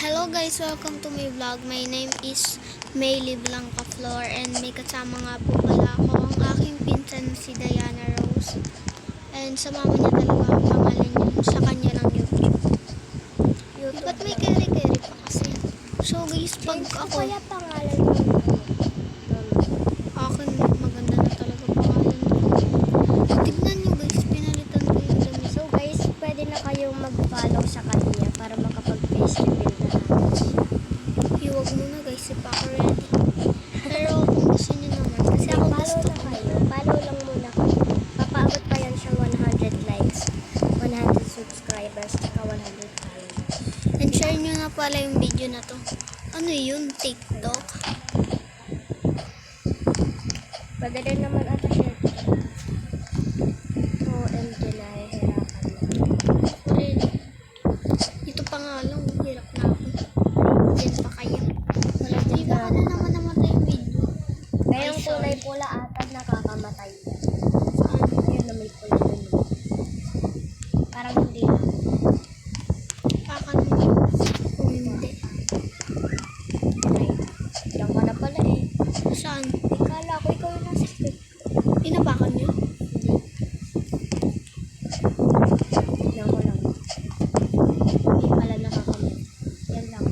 Hello guys, welcome to my vlog. My name is Maylie Blanca Flor and may kasama nga po pala ako ang aking pinsan si Diana Rose. And sa mama niya talaga ang pangalan niya, sa kanya lang YouTube. Ba't may keri-keri pa kasi? So guys, pag ako... Kaya pangalan mo? Akin, maganda na talaga pangalan niya. Tignan nyo guys, pinalitan ko yung damit. So guys, pwede na kayong mag-follow sa kanya para makapag-face reveal na natin. Iwag muna guys, si Paco ready. Pero kung gusto nyo naman, kasi ako Follow gusto na ko. kayo. Follow lang muna kayo. Papaabot pa yan siya 100 likes, 100 subscribers, saka 100 followers. And share nyo na pala yung video na to. Ano yun? TikTok? Pwede rin naman ata share. OMG, nahihirapan na. Rin. Ito pa nga lang, hirap na ako. Yan pa kaya. Wala Di din ba ka. ano naman namatay yung video? Kaya yung Ay, sorry. kulay pula ata nakakamatay na. Saan? Yun na may pula dun. Parang hindi na. Pakan mo. Kung hindi. Ay, diyan ka na pala eh. Saan? Ikala ko ikaw yung nasa script. Inapakan nyo? Tignan ko lang. Hindi pala nakakamit. Yan lang.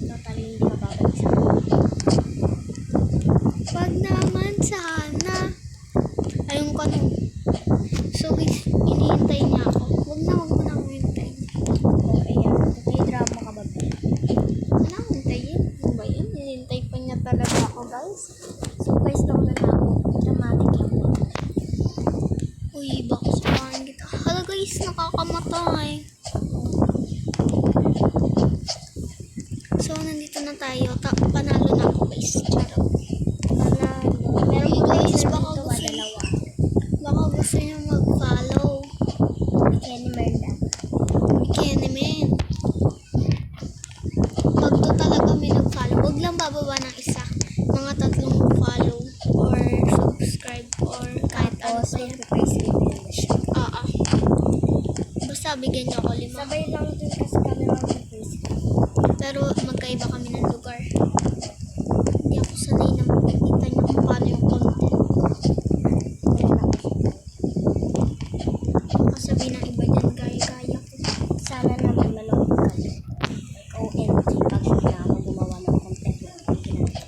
Totally hindi mababalik sa akin. Wag naman sana. Ayun ko no. So guys, hinihintay niya ako. Wag na akong hintayin. Okay, yan. Okay, drama ka ba ba? Wala akong hintayin. Ano ba yun? Hinihintay pa niya talaga ako guys. So guys, nauna na ako. Dramatic lang po. Uy, baka samahan kita. Hala guys, nakakamatay. So, nandito na tayo. Panalo na ako guys. Charot. Meron Hey, ko guys, guys, baka dito gusto dalawa. Baka gusto niyo mag-follow. Kenny Merda. Kenemen. Pag to talaga may nag-follow, huwag lang bababa ng isa. Mga 3 follow or subscribe or kahit ano Tapos, pa yan. face reveal na siya. Oo. Basta bigyan niyo ako 5. Sabay lang din kasi kami mag-face reveal. Pero magkaiba kami ng lugar. Hindi ako sanay na makikita niyo kung paano yung content. Baka sabihin ng iba dyan, gaya-gaya ko. Sana naman manood ka. OMG, pag na ako gumawa ng content na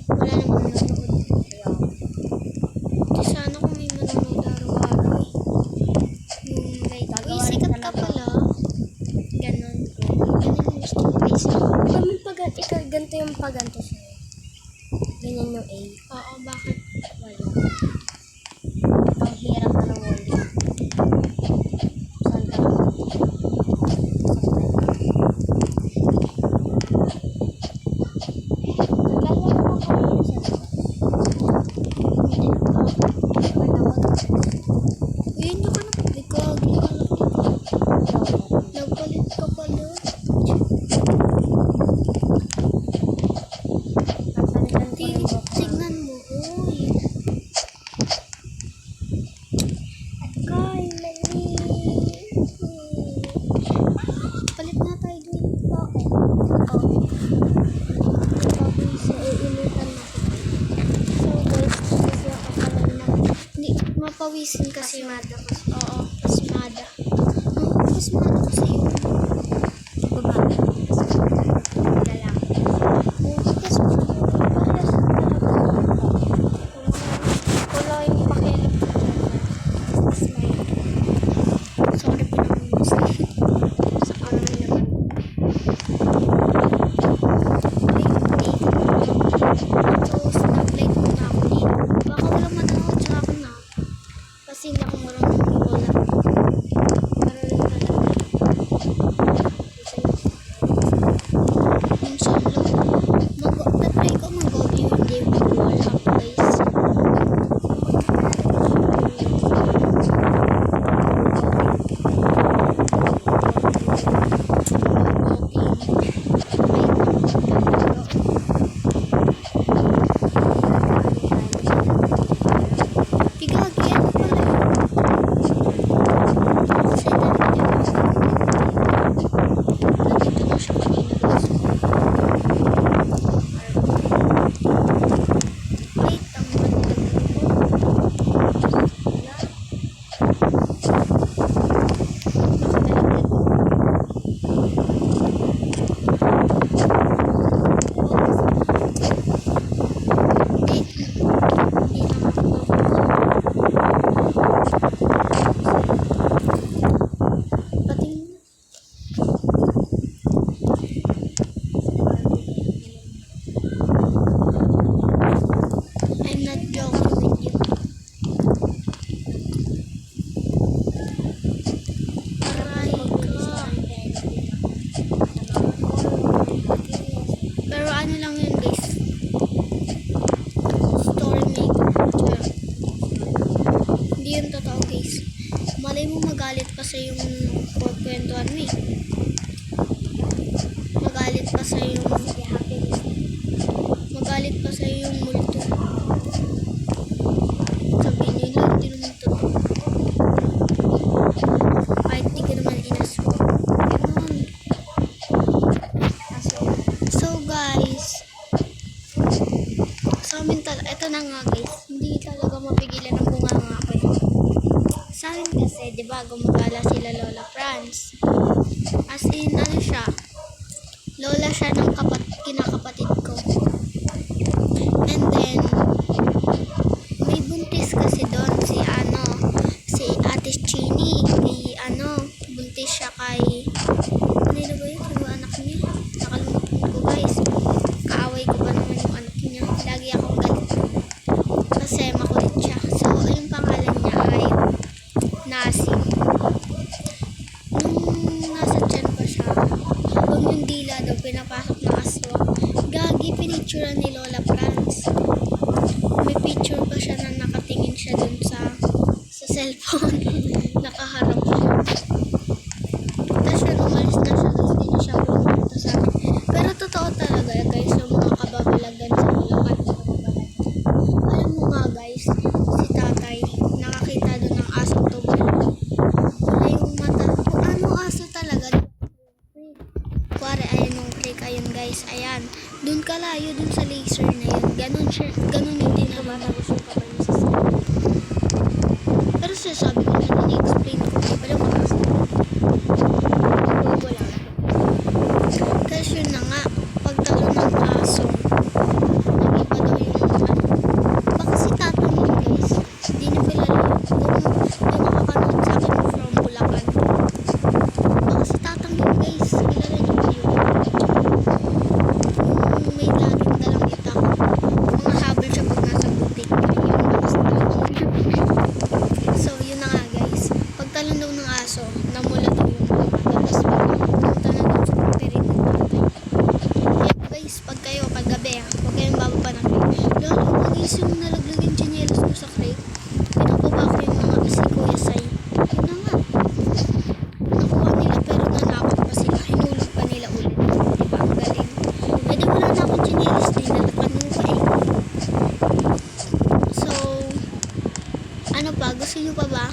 Wala namang nanonood. kaya Di sana kung may manonood araw-araw eh. Yung like, uy, Gagawa rin sikat ka talaga. pala. Ganon. Ganun yung gusto ko guys. kami ikaw, ganito yung paganto sa'yo. Ganyan yung A. Oo, bakit? Wala. Ang hirap na ng wall. Saan ka? Naglalaro ako kanina sa labas. Uy, hindi ka na. Ikaw, nagpalit ka pala. Papalitan ko yung book. Tignan mo, uy. Kay, mali. Palit na tayo dun. So guys, kasi ako pala na. Hindi, mapawisin kasi. Pasimada ko. Oo, pasimada. Pasimada kasi yun. Babae. Lalaki. Oo, pasimada. Parehas talaga. Wala yung pakialam. Sorry po naman. Sa kamay naman. So, snap-like muna ako dito. Baka walang manonood sa akin na. Kasi hindi ako marunong wala. Pero rin talaga. kasi yung kwentuhan mo eh. Magalit pa sa yung Sige, happy listening. magalit pa sa yung multo. Sabihin nyo lang, hindi naman to. Kahit di ka naman inaso. Ganun. So guys, sa amin talaga, ito na nga guys, hindi talaga mapigilan ang bunganga ko eh. Sa amin kasi, di ba, gumagala sila Lola Franz. As in, ano siya, lola siya ng kinakapatid ko. And then, may buntis kasi doon si Ate Chini. Buntis siya kay, ano na ba yun, yung anak niya? Nakalimutan ko guys. Kaaway ko pa naman yung anak niya. Lagi akong galit. Kasi makulit siya. So, yung pangalan niya ay Nasi. Nung nasa tiyan pa siya, kung yung dila daw pinapasok na aso, gagi pinicturean ni Lola Franz. May picture pa siya na nakatingin siya dun sa cellphone. Nakaharap siya. Tapos yun, umalis na siya. Tapos hindi na siya pumunta sa akin. Pero totoo talaga guys, yung mga kababalagan sa Bulacan. Alam mo nga guys, si tatay, nakakita dun ng asong tumalon. Wala yung mata. Kung anong aso talaga. Kuwari, ayan yung creek. Ayun guys, ayan. Dun kalayo, dun sa laser na yun. Ganun siya, ganun yung tinamata. Tumatagos yung kamay niya sa sila. Pero sinasabi ko na, ini-explain ko. Pero makas. Wala. Kasi yun na nga, pagtalo ng aso, nag-iba daw yung baka si tatang yun guys, hindi na kilala yung nakapanood sa akin from Bulacan. Baka si tatang yun guys, kilala niyo ba yun? Yung may laging dalang itak, mga habol siya pag nasa butik. Ayun, baka si tatang yun. So yun na nga guys, pagtalo daw ng aso, namula daw yung mga mata, tapos pumunta na daw sa pipirin ng tatay. Kaya guys, pag kayo, kagabi huwag kayong bababa ng crate. Lalo, guys, yung nalaglag yung chinelas ko sa crate, pinababa ko yung mga si Kuya Sai. Yun na nga. Nakuha nila pero nanakot pa sila. Hinulog pa nila ulit. Diba? Ang galing. Eh di wala na akong chinelas din na nakanuha eh. So, ano pa? Gusto nyo pa ba?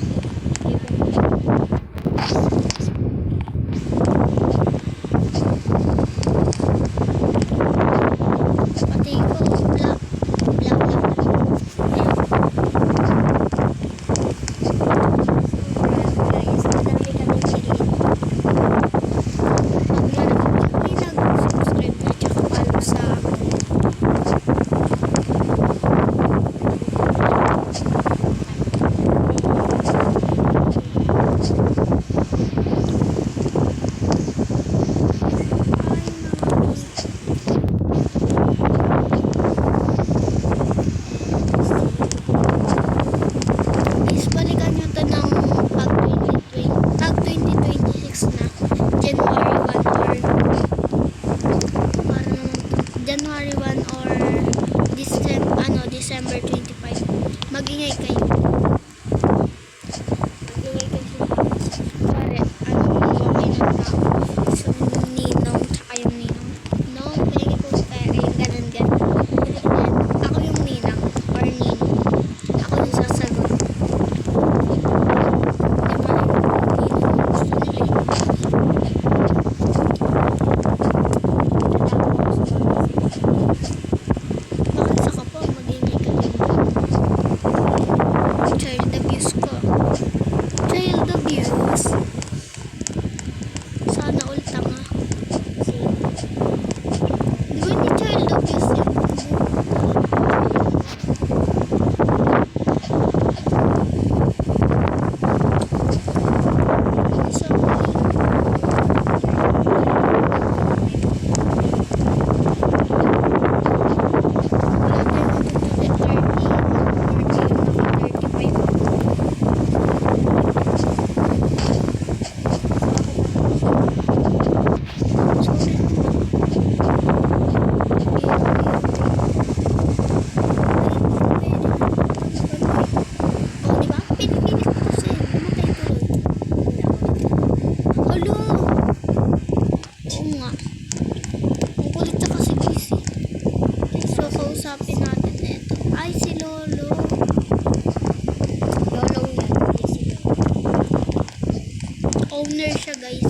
winner siya guys.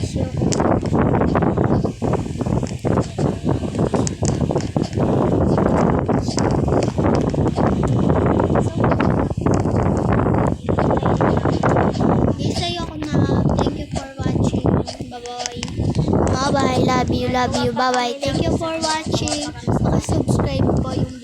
Sure. Isay ako na. Thank you for watching. Bye-bye. Bye-bye. Love you. Bye-bye. Thank you for watching. Subscribe po yung